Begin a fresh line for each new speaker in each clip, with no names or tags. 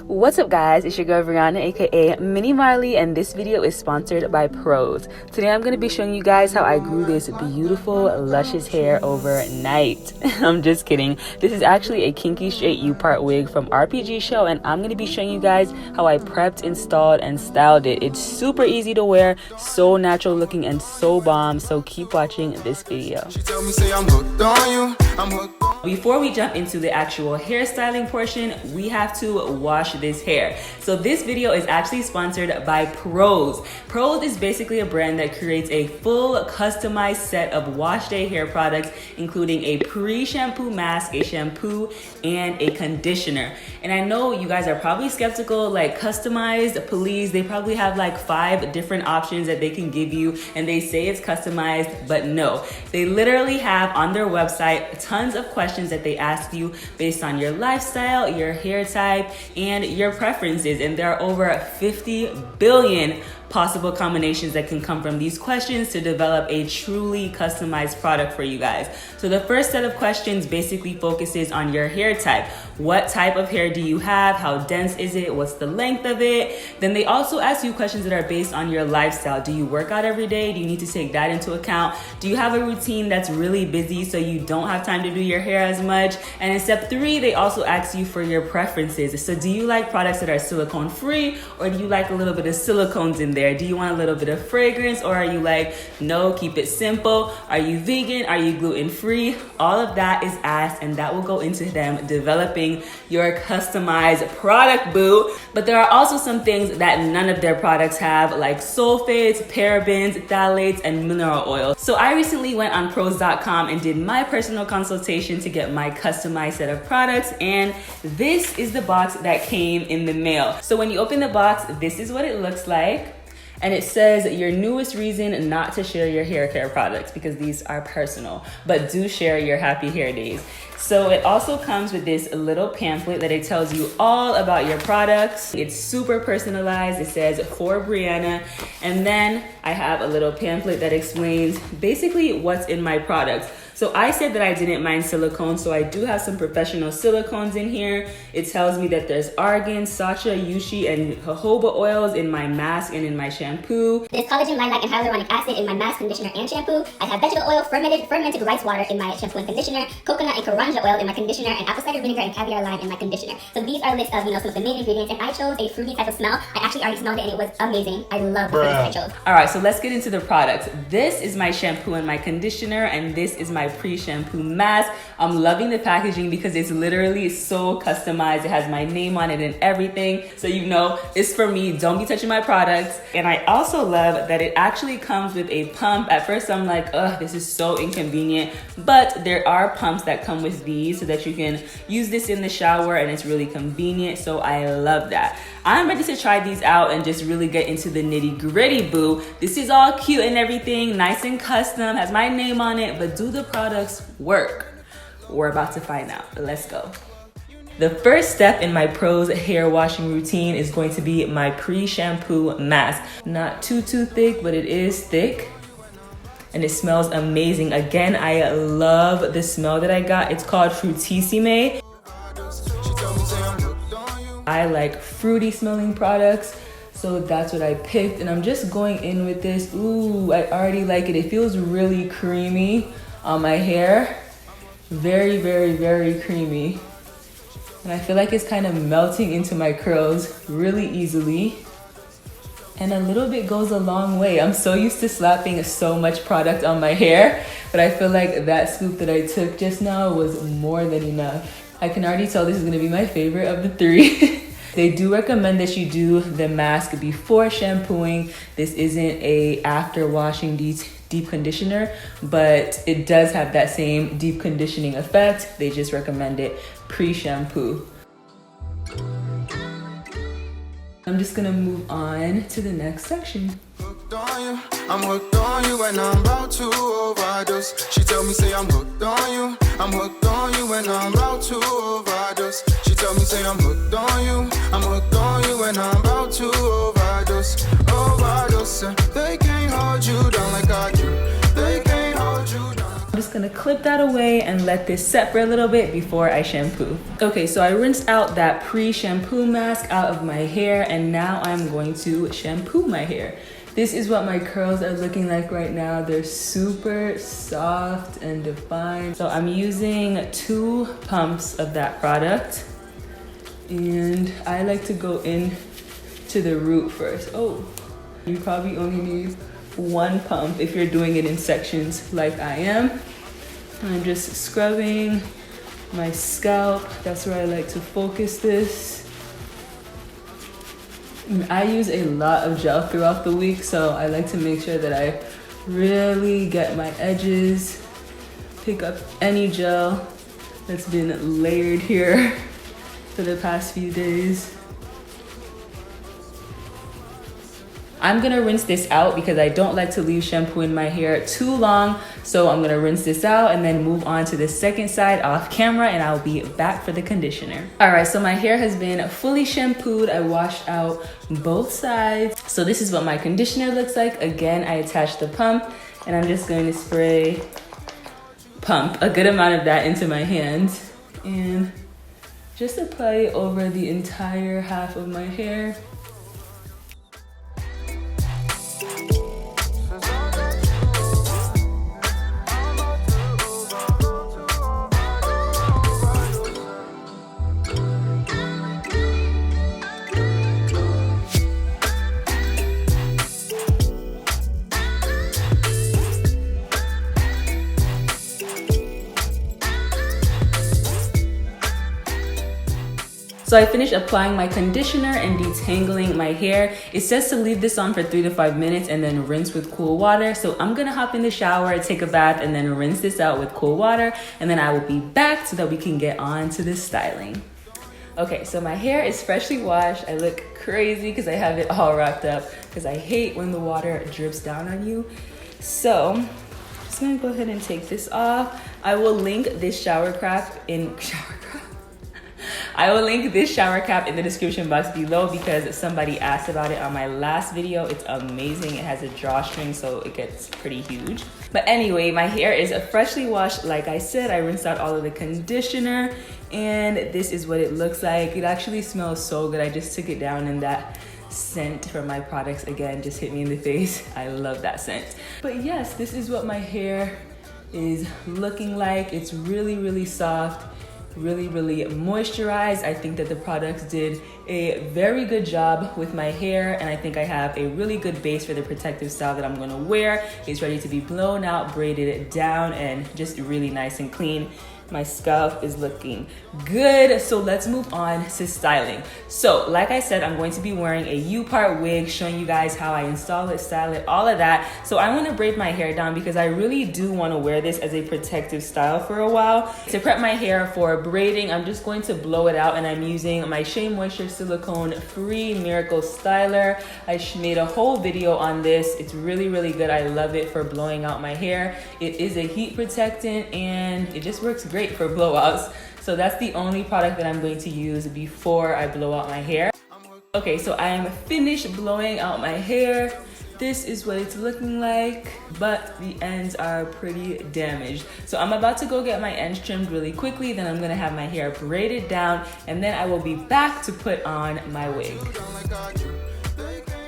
What's up guys, it's your girl Brianna aka Mini Marley, and this video is sponsored by PROSE. Today I'm going to be showing you guys how I grew this beautiful luscious hair overnight. I'm just kidding. This is actually a Kinky straight U-part wig from RPG show, and I'm going to be showing you guys how I prepped, installed, and styled it. It's super easy to wear, so natural looking, and so bomb, so keep watching this video.
She tell me, say I'm hooked on you, I'm hooked on.
Before we jump into the actual hairstyling portion, we have to wash this hair. So this video is actually sponsored by PROSE. PROSE is basically a brand that creates a full customized set of wash day hair products, including a pre-shampoo mask, a shampoo, and a conditioner. And I know you guys are probably skeptical, like customized, please. They probably have like 5 different options that they can give you, and they say it's customized, but no. They literally have on their website tons of questions that they ask you based on your lifestyle, your hair type, and your preferences. And there are over 50 billion possible combinations that can come from these questions to develop a truly customized product for you guys. So the first set of questions basically focuses on your hair type. What type of hair do you have? How dense is it? What's the length of it? Then they also ask you questions that are based on your lifestyle. Do you work out every day? Do you need to take that into account? Do you have a routine that's really busy so you don't have time to do your hair as much? And in step 3, they also ask you for your preferences. So do you like products that are silicone free, or do you like a little bit of silicones in there? Do you want a little bit of fragrance, or are you like, no, keep it simple? Are you vegan? Are you gluten free? All of that is asked, and that will go into them developing your customized product, boo. But there are also some things that none of their products have, like sulfates, parabens, phthalates, and mineral oil. So I recently went on PROSE.com and did my personal consultation to get my customized set of products, and this is the box that came in the mail. So when you open the box, this is what it looks like. And it says your newest reason not to share your hair care products, because these are personal, but do share your happy hair days. So it also comes with this little pamphlet that it tells you all about your products. It's super personalized. It says for Brianna. And then I have a little pamphlet that explains basically what's in my products. So I said that I didn't mind silicone, so I do have some professional silicones in here. It tells me that there's argan, sacha, yushi, and jojoba oils in my mask and in my shampoo.
There's collagen, lilac, and hyaluronic acid in my mask, conditioner, and shampoo. I have vegetable oil, fermented rice water in my shampoo and conditioner, coconut and karanja oil in my conditioner, and apple cider vinegar and caviar lime in my conditioner. So these are a list of, some of the main ingredients, and I chose a fruity type of smell. I actually already smelled it, and it was amazing. I love the fragrance I chose.
All right, so let's get into the products. This is my shampoo and my conditioner, and this is my pre-shampoo mask. I'm loving the packaging because it's literally so customized. It has my name on it and everything, so you know it's for me. Don't be touching my products. And I also love that it actually comes with a pump. At first I'm like, ugh, this is so inconvenient, but there are pumps that come with these so that you can use this in the shower, and it's really convenient, so I love that. I'm ready to try these out and just really get into the nitty gritty, boo. This is all cute and everything, nice and custom, has my name on it, but do the products work? We're about to find out. Let's go. The first step in my PROSE hair washing routine is going to be my pre-shampoo mask. Not too thick, but it is thick. And it smells amazing. Again, I love the smell that I got. It's called Fruitissime. I like fruity smelling products, so that's what I picked, and I'm just going in with this. Ooh, I already like it. It feels really creamy on my hair. Very, very, very creamy. And I feel like it's kind of melting into my curls really easily. And a little bit goes a long way. I'm so used to slapping so much product on my hair, but I feel like that scoop that I took just now was more than enough. I can already tell this is gonna be my favorite of the 3. They do recommend that you do the mask before shampooing. This isn't a after washing deep conditioner, but it does have that same deep conditioning effect. They just recommend it pre-shampoo. I'm just gonna move on to the next section.
Hooked on you, I'm hooked on you, and I'm about to overdose. She tell me, say I'm hooked on you, I'm hooked on you, and I'm about to overdose. She tell me, say I'm hooked on you, I'm hooked on you, and I'm about to overdose. Overdose, they can't hold you down like I do. They can't hold you down.
I'm just gonna clip that away and let this set for a little bit before I shampoo. Okay, so I rinsed out that pre-shampoo mask out of my hair, and now I'm going to shampoo my hair. This is what my curls are looking like right now. They're super soft and defined. So I'm using 2 pumps of that product, and I like to go in to the root first. Oh, you probably only need 1 pump if you're doing it in sections like I am. I'm just scrubbing my scalp. That's where I like to focus this. I use a lot of gel throughout the week, so I like to make sure that I really get my edges, pick up any gel that's been layered here for the past few days. I'm gonna rinse this out because I don't like to leave shampoo in my hair too long. So I'm gonna rinse this out and then move on to the second side off camera, and I'll be back for the conditioner. All right, so my hair has been fully shampooed. I washed out both sides. So this is what my conditioner looks like. Again, I attached the pump, and I'm just going to pump a good amount of that into my hands and just apply it over the entire half of my hair. So I finished applying my conditioner and detangling my hair. It says to leave this on for 3 to 5 minutes and then rinse with cool water. So I'm gonna hop in the shower, take a bath, and then rinse this out with cool water. And then I will be back so that we can get on to the styling. Okay, so my hair is freshly washed. I look crazy because I have it all wrapped up because I hate when the water drips down on you. So I'm just gonna go ahead and take this off. I will link this shower cap in the description box below because somebody asked about it on my last video. It's amazing. It has a drawstring, so it gets pretty huge. But anyway, my hair is freshly washed. Like I said, I rinsed out all of the conditioner, and this is what it looks like. It actually smells so good. I just took it down, and that scent from my products again just hit me in the face. I love that scent. But yes, this is what my hair is looking like. It's really, really soft. Really moisturized. I think that the products did a very good job with my hair, and I think I have a really good base for the protective style that I'm gonna wear. It's ready to be blown out, braided down, and just really nice and clean. My scalp is looking good. So let's move on to styling. So like I said, I'm going to be wearing a U-part wig, showing you guys how I install it, style it, all of that. So I want to braid my hair down because I really do want to wear this as a protective style for a while. To prep my hair for braiding, I'm just going to blow it out, and I'm using my Shea Moisture Silicone Free Miracle Styler. I made a whole video on this. It's really good. I love it for blowing out my hair. It is a heat protectant, and it just works great for blowouts. So that's the only product that I'm going to use before I blow out my hair. Okay, so I am finished blowing out my hair. This is what it's looking like, but the ends are pretty damaged. So I'm about to go get my ends trimmed really quickly, then I'm gonna have my hair braided down, and then I will be back to put on my wig.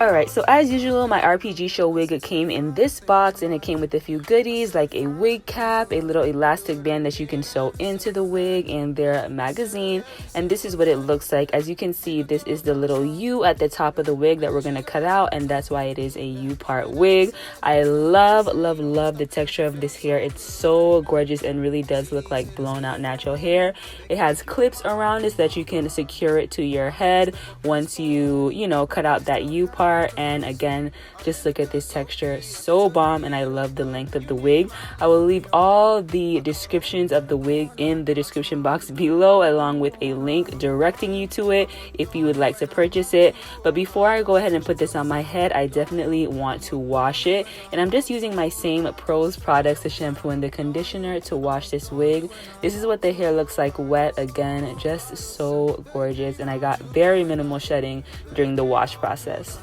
Alright, so as usual, my RPG Show wig came in this box, and it came with a few goodies like a wig cap, a little elastic band that you can sew into the wig, and their magazine. And this is what it looks like. As you can see, this is the little U at the top of the wig that we're going to cut out, and that's why it is a U-part wig. I love the texture of this hair. It's so gorgeous and really does look like blown out natural hair. It has clips around it so that you can secure it to your head once you cut out that U-part. And again, just look at this texture, so bomb, and I love the length of the wig. I will leave all the descriptions of the wig in the description box below, along with a link directing you to it if you would like to purchase it. But before I go ahead and put this on my head, I definitely want to wash it, and I'm just using my same PROSE products, the shampoo and the conditioner, to wash this wig. This is what the hair looks like wet. Again, just so gorgeous, and I got very minimal shedding during the wash process.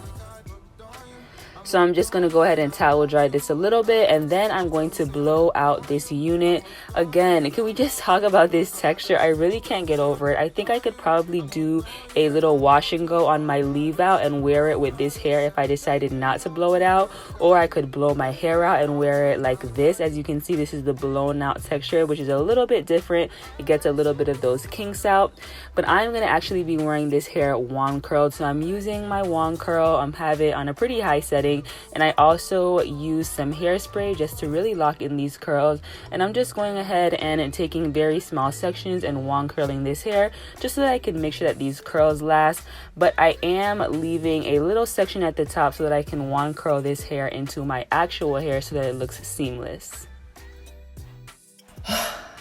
So I'm just going to go ahead and towel dry this a little bit, and then I'm going to blow out this unit. Again, can we just talk about this texture? I really can't get over it. I think I could probably do a little wash and go on my leave out and wear it with this hair if I decided not to blow it out, or I could blow my hair out and wear it like this. As you can see, this is the blown out texture, which is a little bit different. It gets a little bit of those kinks out, but I'm going to actually be wearing this hair wand curled. So I'm using my wand curl. I have it on a pretty high setting, and I also use some hairspray just to really lock in these curls. And I'm just going ahead and taking very small sections and wand curling this hair just so that I can make sure that these curls last. But I am leaving a little section at the top so that I can wand curl this hair into my actual hair so that it looks seamless.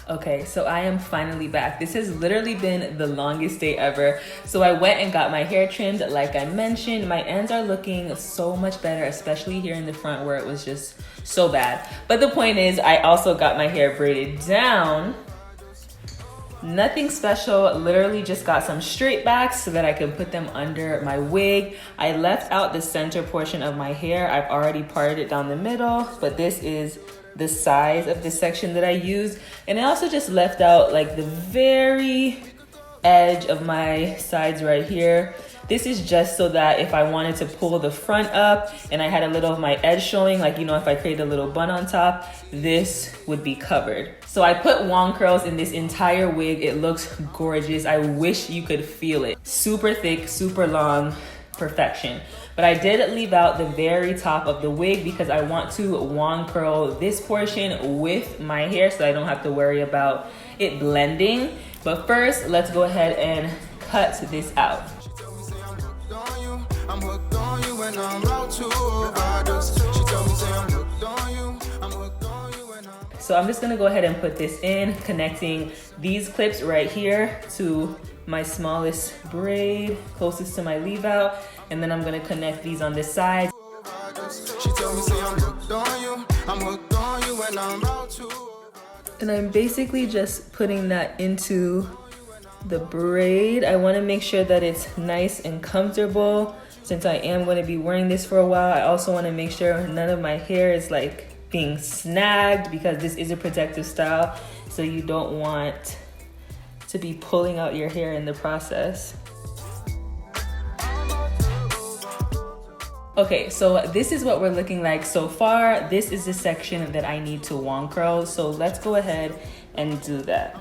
Okay, so I am finally back. This has literally been the longest day ever. So I went and got my hair trimmed. Like I mentioned, my ends are looking so much better, especially here in the front where it was just so bad. But the point is, I also got my hair braided down. Nothing special, literally just got some straight backs so that I can put them under my wig. I left out the center portion of my hair. I've already parted it down the middle, but this is the size of the section that I used. And I also just left out like the very edge of my sides right here. This is just so that if I wanted to pull the front up and I had a little of my edge showing, like, you know, if I created a little bun on top, this would be covered. So I put wand curls in this entire wig. It looks gorgeous. I wish you could feel it. Super thick, super long, perfection. But I did leave out the very top of the wig because I want to wand curl this portion with my hair so I don't have to worry about it blending. But first, let's go ahead and cut this out.
I'm hooked on you and I'm about to overdose. She told me, say I'm hooked on you. I'm hooked on you and I'm...
So I'm just gonna go ahead and put this in, connecting these clips right here to my smallest braid, closest to my leave out. And then I'm gonna connect these on this side.
She told me, say I'm hooked on you. I'm hooked on you and I'm about to...
And I'm basically just putting that into the braid. I wanna make sure that it's nice and comfortable. Since I am going to be wearing this for a while, I also want to make sure none of my hair is like being snagged because this is a protective style. So you don't want to be pulling out your hair in the process. Okay, so this is what we're looking like so far. This is the section that I need to wand curl. So let's go ahead and do that.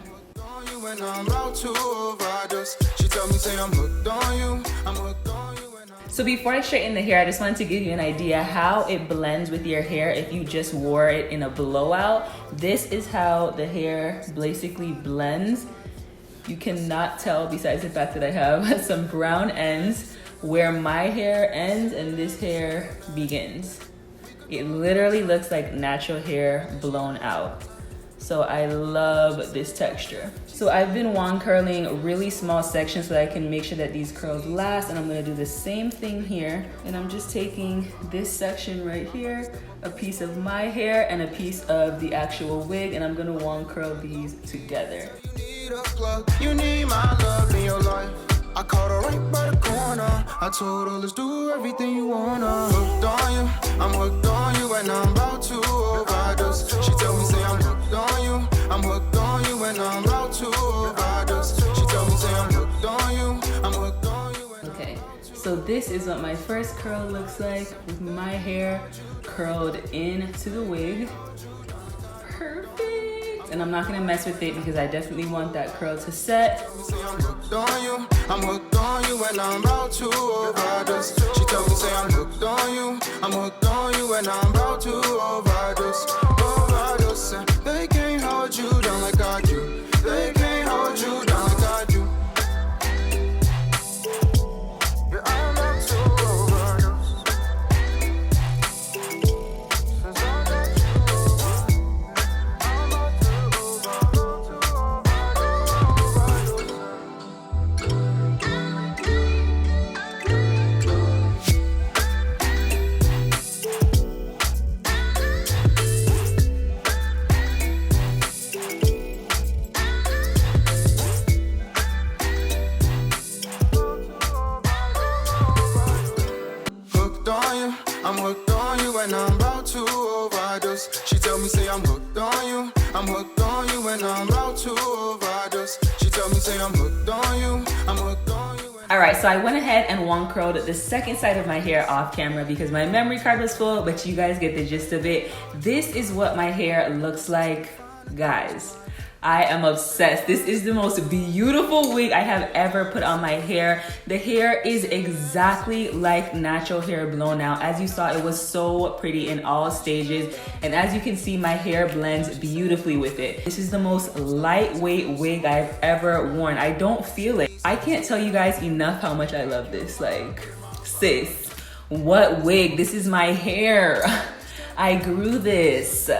So before I straighten the hair, I just wanted to give you an idea how it blends with your hair if you just wore it in a blowout. This is how the hair basically blends. You cannot tell, besides the fact that I have some brown ends where my hair ends and this hair begins. It literally looks like natural hair blown out. So I love this texture. So I've been wand curling really small sections so that I can make sure that these curls last, and I'm gonna do the same thing here. And I'm just taking this section right here, a piece of my hair and a piece of the actual wig, and I'm gonna wand curl these together.
You need my love in your life. I caught her right by the corner. I told her, let's do everything you wanna. Hooked on you, I'm hooked on you, and I'm about to overdose. She told me, say I'm hooked on you, I'm hooked on you, and I'm about to overdose. She told me, say I'm hooked on you, I'm hooked on you.
Okay, so this is what my first curl looks like with my hair curled into the wig. Perfect. And I'm not gonna mess with it because I definitely want that curl to set.
I'm hooked on you, I'm hooked on you, and I'm about to overdose. She told me, say I'm hooked on you, I'm hooked on you, and I'm about to overdose. Overdose. They can't hold you down like I do. They can't hold you down like I do. Yeah, I'm about to overdose. Since I got you, I'm about to overdose. and I'm about to overdose. She tell me, say I'm hooked on you. I'm hooked on you and I'm about to overdose. She tell me, say I'm hooked on you. I'm hooked on you.
All right, so I went ahead and one curled the second side of my hair off camera because my memory card was full, but you guys get the gist of it. This is what my hair looks like, guys. I am obsessed. This is the most beautiful wig I have ever put on my hair. The hair is exactly like natural hair blown out. As you saw, it was so pretty in all stages. And as you can see, my hair blends beautifully with it. This is the most lightweight wig I've ever worn. I don't feel it. I can't tell you guys enough how much I love this. Like, sis, what wig? This is my hair. I grew this.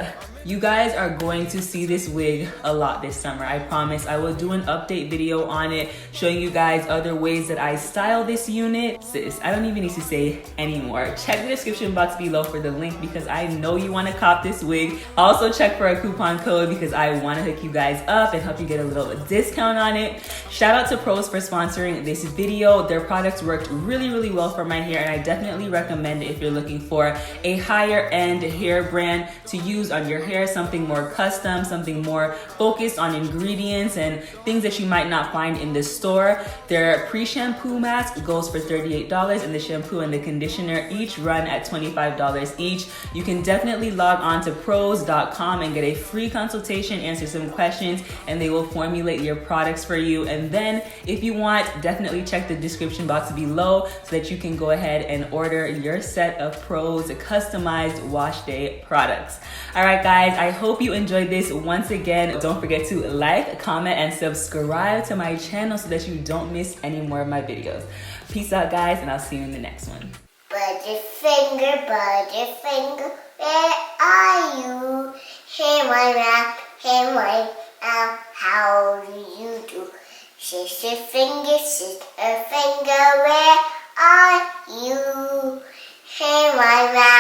You guys are going to see this wig a lot this summer. I promise. I will do an update video on it, showing you guys other ways that I style this unit. Sis, I don't even need to say anymore. Check the description box below for the link because I know you want to cop this wig. Also check for a coupon code because I want to hook you guys up and help you get a little discount on it. Shout out to PROSE for sponsoring this video. Their products worked really, really well for my hair, and I definitely recommend it if you're looking for a higher end hair brand to use on your hair. Something more custom, something more focused on ingredients and things that you might not find in the store. Their pre-shampoo mask goes for $38, and the shampoo and the conditioner each run at $25 each. You can definitely log on to PROSE.com and get a free consultation, answer some questions, and they will formulate your products for you. And then if you want, definitely check the description box below so that you can go ahead and order your set of PROSE customized wash day products. All right, guys, I hope you enjoyed this. Once again, don't forget to like, comment, and subscribe to my channel so that you don't miss any more of my videos. Peace out, guys, and I'll see you in the next one.
Butterfinger, where are you? Hey, my rap, hey, my how do you do? Sister finger, where are you? Hey, my rap.